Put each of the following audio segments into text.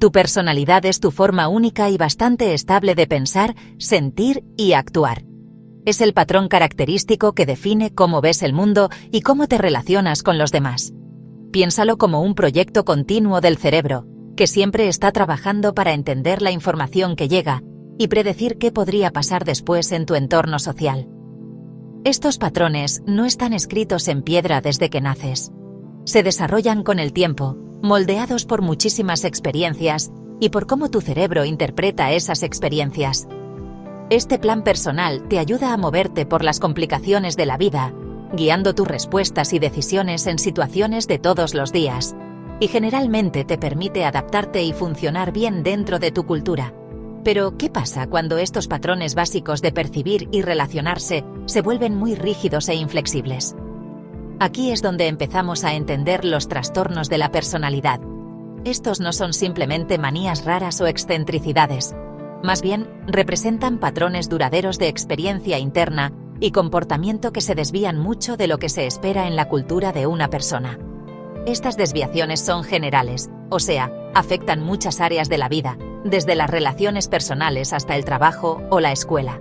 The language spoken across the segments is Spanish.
Tu personalidad es tu forma única y bastante estable de pensar, sentir y actuar. Es el patrón característico que define cómo ves el mundo y cómo te relacionas con los demás. Piénsalo como un proyecto continuo del cerebro, que siempre está trabajando para entender la información que llega y predecir qué podría pasar después en tu entorno social. Estos patrones no están escritos en piedra desde que naces. Se desarrollan con el tiempo, moldeados por muchísimas experiencias y por cómo tu cerebro interpreta esas experiencias. Este plan personal te ayuda a moverte por las complicaciones de la vida, guiando tus respuestas y decisiones en situaciones de todos los días, y generalmente te permite adaptarte y funcionar bien dentro de tu cultura. Pero, ¿qué pasa cuando estos patrones básicos de percibir y relacionarse se vuelven muy rígidos e inflexibles? Aquí es donde empezamos a entender los trastornos de la personalidad. Estos no son simplemente manías raras o excentricidades. Más bien, representan patrones duraderos de experiencia interna y comportamiento que se desvían mucho de lo que se espera en la cultura de una persona. Estas desviaciones son generales, o sea, afectan muchas áreas de la vida, desde las relaciones personales hasta el trabajo o la escuela.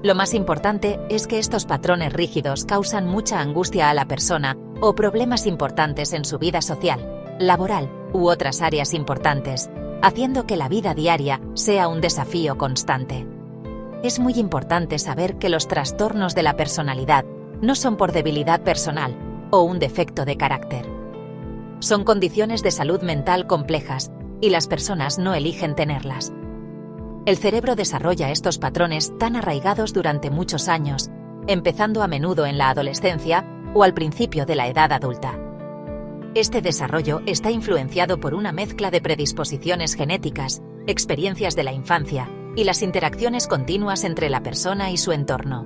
Lo más importante es que estos patrones rígidos causan mucha angustia a la persona o problemas importantes en su vida social, laboral u otras áreas importantes, haciendo que la vida diaria sea un desafío constante. Es muy importante saber que los trastornos de la personalidad no son por debilidad personal o un defecto de carácter. Son condiciones de salud mental complejas y las personas no eligen tenerlas. El cerebro desarrolla estos patrones tan arraigados durante muchos años, empezando a menudo en la adolescencia o al principio de la edad adulta. Este desarrollo está influenciado por una mezcla de predisposiciones genéticas, experiencias de la infancia y las interacciones continuas entre la persona y su entorno.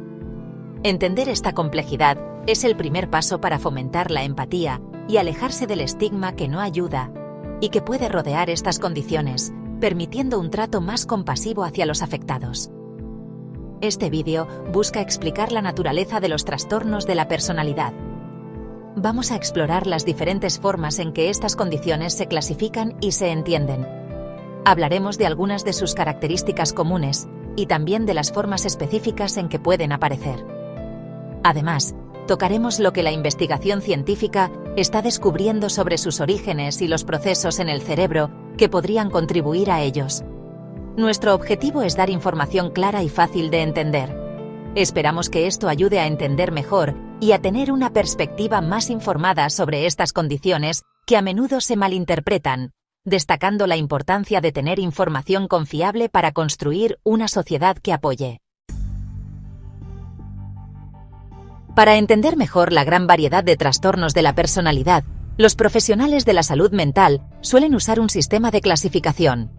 Entender esta complejidad es el primer paso para fomentar la empatía y alejarse del estigma que no ayuda y que puede rodear estas condiciones, permitiendo un trato más compasivo hacia los afectados. Este vídeo busca explicar la naturaleza de los trastornos de la personalidad. Vamos a explorar las diferentes formas en que estas condiciones se clasifican y se entienden. Hablaremos de algunas de sus características comunes y también de las formas específicas en que pueden aparecer. Además, tocaremos lo que la investigación científica está descubriendo sobre sus orígenes y los procesos en el cerebro que podrían contribuir a ellos. Nuestro objetivo es dar información clara y fácil de entender. Esperamos que esto ayude a entender mejor y a tener una perspectiva más informada sobre estas condiciones que a menudo se malinterpretan, destacando la importancia de tener información confiable para construir una sociedad que apoye. Para entender mejor la gran variedad de trastornos de la personalidad, los profesionales de la salud mental suelen usar un sistema de clasificación.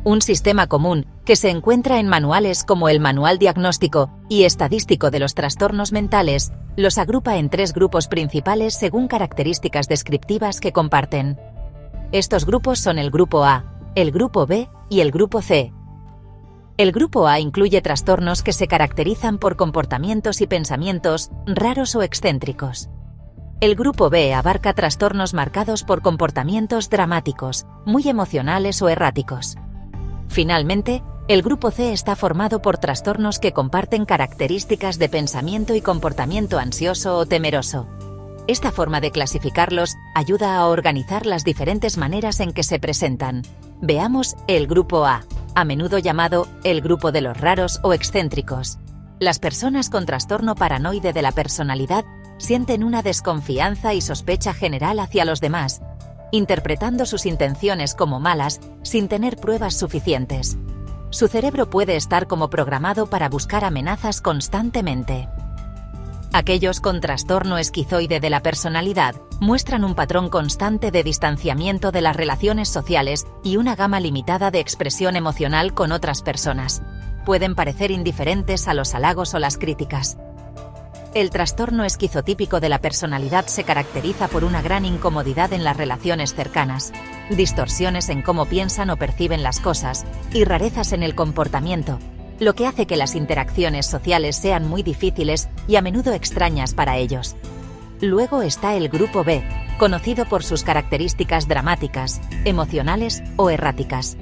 Un sistema común que se encuentra en manuales como el Manual Diagnóstico y Estadístico de los Trastornos Mentales los agrupa en 3 grupos principales según características descriptivas que comparten. Estos grupos son el grupo A, el grupo B y el grupo C. El grupo A incluye trastornos que se caracterizan por comportamientos y pensamientos raros o excéntricos. El grupo B abarca trastornos marcados por comportamientos dramáticos, muy emocionales o erráticos. Finalmente, el grupo C está formado por trastornos que comparten características de pensamiento y comportamiento ansioso o temeroso. Esta forma de clasificarlos ayuda a organizar las diferentes maneras en que se presentan. Veamos el grupo A menudo llamado el grupo de los raros o excéntricos. Las personas con trastorno paranoide de la personalidad sienten una desconfianza y sospecha general hacia los demás, interpretando sus intenciones como malas sin tener pruebas suficientes. Su cerebro puede estar como programado para buscar amenazas constantemente. Aquellos con trastorno esquizoide de la personalidad muestran un patrón constante de distanciamiento de las relaciones sociales y una gama limitada de expresión emocional con otras personas. Pueden parecer indiferentes a los halagos o las críticas. El trastorno esquizotípico de la personalidad se caracteriza por una gran incomodidad en las relaciones cercanas, distorsiones en cómo piensan o perciben las cosas y rarezas en el comportamiento, lo que hace que las interacciones sociales sean muy difíciles y a menudo extrañas para ellos. Luego está el grupo B, conocido por sus características dramáticas, emocionales o erráticas.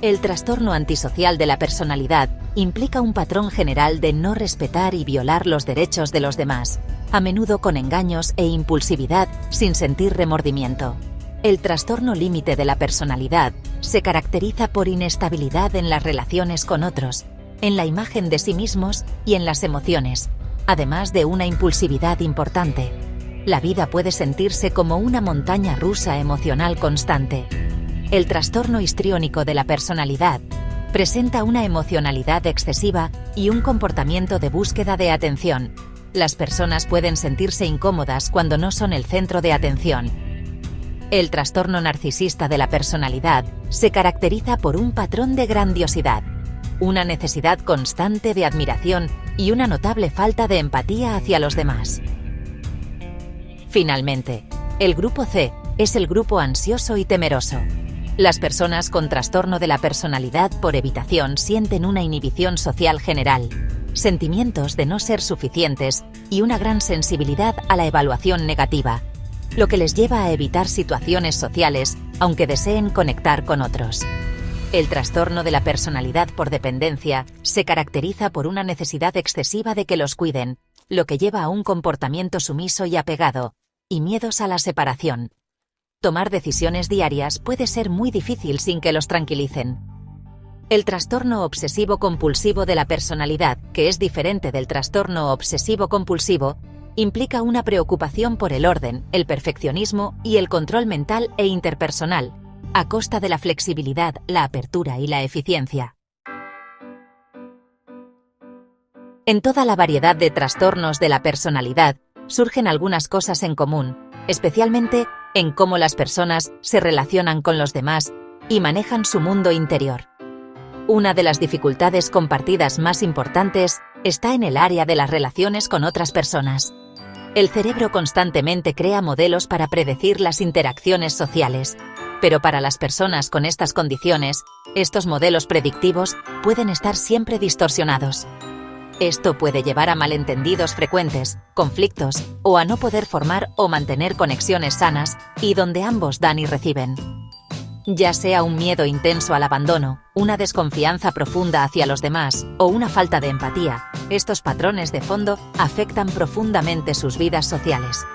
El trastorno antisocial de la personalidad implica un patrón general de no respetar y violar los derechos de los demás, a menudo con engaños e impulsividad sin sentir remordimiento. El trastorno límite de la personalidad se caracteriza por inestabilidad en las relaciones con otros, en la imagen de sí mismos y en las emociones, además de una impulsividad importante. La vida puede sentirse como una montaña rusa emocional constante. El trastorno histriónico de la personalidad presenta una emocionalidad excesiva y un comportamiento de búsqueda de atención. Las personas pueden sentirse incómodas cuando no son el centro de atención. El trastorno narcisista de la personalidad se caracteriza por un patrón de grandiosidad, una necesidad constante de admiración y una notable falta de empatía hacia los demás. Finalmente, el grupo C es el grupo ansioso y temeroso. Las personas con trastorno de la personalidad por evitación sienten una inhibición social general, sentimientos de no ser suficientes y una gran sensibilidad a la evaluación negativa, lo que les lleva a evitar situaciones sociales aunque deseen conectar con otros. El trastorno de la personalidad por dependencia se caracteriza por una necesidad excesiva de que los cuiden, lo que lleva a un comportamiento sumiso y apegado, y miedos a la separación. Tomar decisiones diarias puede ser muy difícil sin que los tranquilicen. El trastorno obsesivo-compulsivo de la personalidad, que es diferente del trastorno obsesivo-compulsivo, implica una preocupación por el orden, el perfeccionismo y el control mental e interpersonal, a costa de la flexibilidad, la apertura y la eficiencia. En toda la variedad de trastornos de la personalidad surgen algunas cosas en común, especialmente en cómo las personas se relacionan con los demás y manejan su mundo interior. Una de las dificultades compartidas más importantes está en el área de las relaciones con otras personas. El cerebro constantemente crea modelos para predecir las interacciones sociales, pero para las personas con estas condiciones, estos modelos predictivos pueden estar siempre distorsionados. Esto puede llevar a malentendidos frecuentes, conflictos, o a no poder formar o mantener conexiones sanas y donde ambos dan y reciben. Ya sea un miedo intenso al abandono, una desconfianza profunda hacia los demás o una falta de empatía, estos patrones de fondo afectan profundamente sus vidas sociales.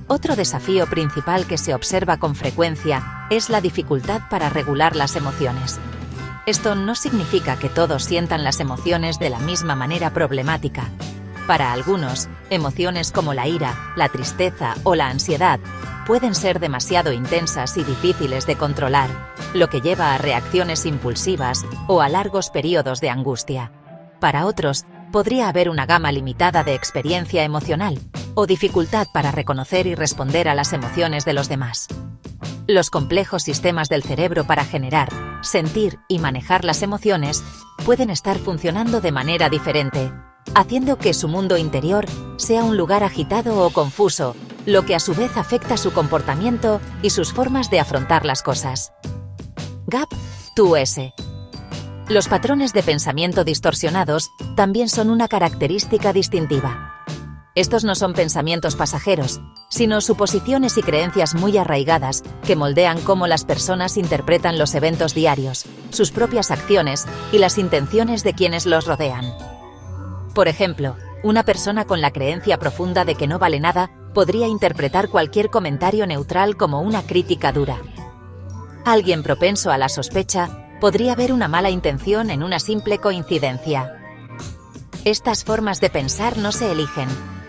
Otro desafío principal que se observa con frecuencia es la dificultad para regular las emociones. Esto no significa que todos sientan las emociones de la misma manera problemática. Para algunos, emociones como la ira, la tristeza o la ansiedad pueden ser demasiado intensas y difíciles de controlar, lo que lleva a reacciones impulsivas o a largos periodos de angustia. Para otros, podría haber una gama limitada de experiencia emocional o dificultad para reconocer y responder a las emociones de los demás. Los complejos sistemas del cerebro para generar, sentir y manejar las emociones pueden estar funcionando de manera diferente, haciendo que su mundo interior sea un lugar agitado o confuso, lo que a su vez afecta su comportamiento y sus formas de afrontar las cosas. GAP 2S. Los patrones de pensamiento distorsionados también son una característica distintiva. Estos no son pensamientos pasajeros, sino suposiciones y creencias muy arraigadas que moldean cómo las personas interpretan los eventos diarios, sus propias acciones y las intenciones de quienes los rodean. Por ejemplo, una persona con la creencia profunda de que no vale nada podría interpretar cualquier comentario neutral como una crítica dura. Alguien propenso a la sospecha podría ver una mala intención en una simple coincidencia. Estas formas de pensar no se eligen,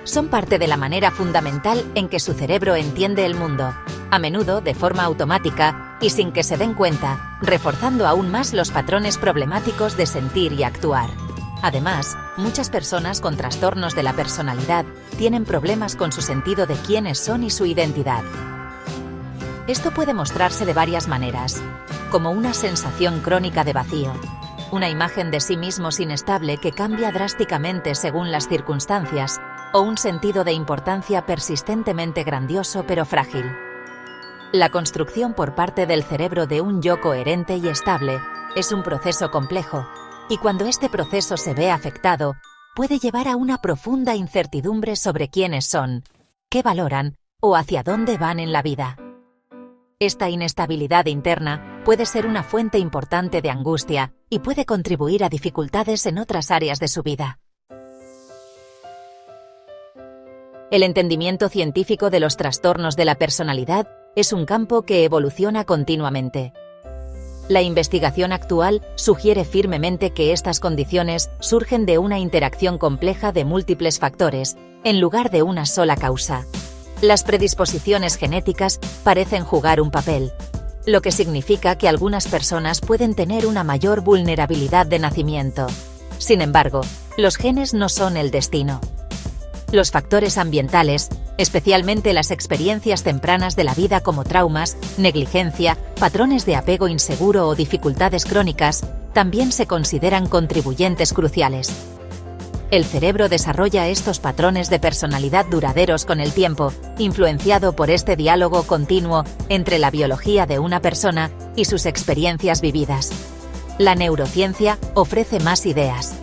son parte de la manera fundamental en que su cerebro entiende el mundo, a menudo de forma automática y sin que se den cuenta, reforzando aún más los patrones problemáticos de sentir y actuar. Además, muchas personas con trastornos de la personalidad tienen problemas con su sentido de quiénes son y su identidad. Esto puede mostrarse de varias maneras, como una sensación crónica de vacío, una imagen de sí mismos inestable que cambia drásticamente según las circunstancias, o un sentido de importancia persistentemente grandioso pero frágil. La construcción por parte del cerebro de un yo coherente y estable es un proceso complejo, y cuando este proceso se ve afectado, puede llevar a una profunda incertidumbre sobre quiénes son, qué valoran o hacia dónde van en la vida. Esta inestabilidad interna puede ser una fuente importante de angustia y puede contribuir a dificultades en otras áreas de su vida. El entendimiento científico de los trastornos de la personalidad es un campo que evoluciona continuamente. La investigación actual sugiere firmemente que estas condiciones surgen de una interacción compleja de múltiples factores, en lugar de una sola causa. Las predisposiciones genéticas parecen jugar un papel, lo que significa que algunas personas pueden tener una mayor vulnerabilidad de nacimiento. Sin embargo, los genes no son el destino. Los factores ambientales, especialmente las experiencias tempranas de la vida como traumas, negligencia, patrones de apego inseguro o dificultades crónicas, también se consideran contribuyentes cruciales. El cerebro desarrolla estos patrones de personalidad duraderos con el tiempo, influenciado por este diálogo continuo entre la biología de una persona y sus experiencias vividas. La neurociencia ofrece más ideas.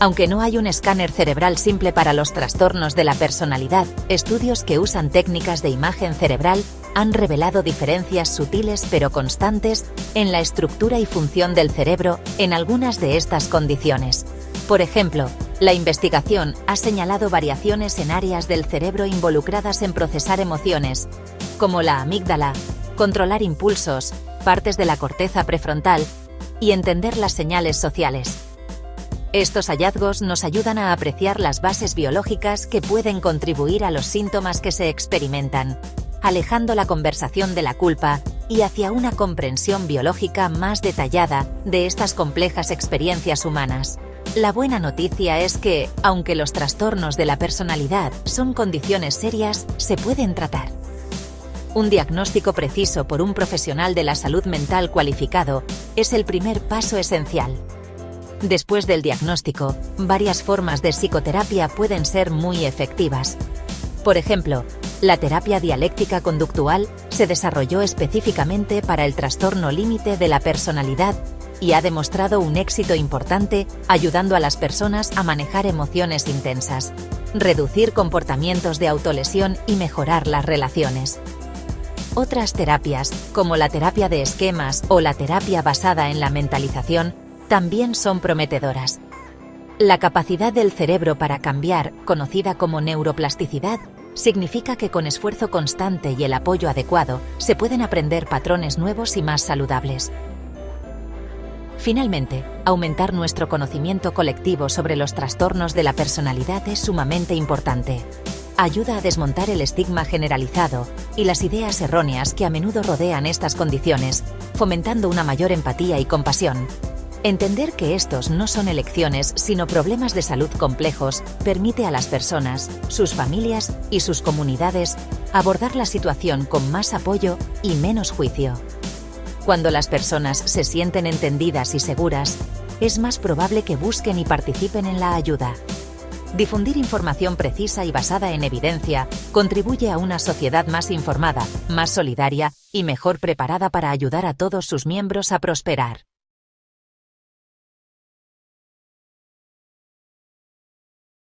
Aunque no hay un escáner cerebral simple para los trastornos de la personalidad, estudios que usan técnicas de imagen cerebral han revelado diferencias sutiles pero constantes en la estructura y función del cerebro en algunas de estas condiciones. Por ejemplo, la investigación ha señalado variaciones en áreas del cerebro involucradas en procesar emociones, como la amígdala, controlar impulsos, partes de la corteza prefrontal y entender las señales sociales. Estos hallazgos nos ayudan a apreciar las bases biológicas que pueden contribuir a los síntomas que se experimentan, alejando la conversación de la culpa y hacia una comprensión biológica más detallada de estas complejas experiencias humanas. La buena noticia es que, aunque los trastornos de la personalidad son condiciones serias, se pueden tratar. Un diagnóstico preciso por un profesional de la salud mental cualificado es el primer paso esencial. Después del diagnóstico, varias formas de psicoterapia pueden ser muy efectivas. Por ejemplo, la terapia dialéctica conductual se desarrolló específicamente para el trastorno límite de la personalidad y ha demostrado un éxito importante ayudando a las personas a manejar emociones intensas, reducir comportamientos de autolesión y mejorar las relaciones. Otras terapias, como la terapia de esquemas o la terapia basada en la mentalización, también son prometedoras. La capacidad del cerebro para cambiar, conocida como neuroplasticidad, significa que con esfuerzo constante y el apoyo adecuado se pueden aprender patrones nuevos y más saludables. Finalmente, aumentar nuestro conocimiento colectivo sobre los trastornos de la personalidad es sumamente importante. Ayuda a desmontar el estigma generalizado y las ideas erróneas que a menudo rodean estas condiciones, fomentando una mayor empatía y compasión. Entender que estos no son elecciones sino problemas de salud complejos permite a las personas, sus familias y sus comunidades abordar la situación con más apoyo y menos juicio. Cuando las personas se sienten entendidas y seguras, es más probable que busquen y participen en la ayuda. Difundir información precisa y basada en evidencia contribuye a una sociedad más informada, más solidaria y mejor preparada para ayudar a todos sus miembros a prosperar.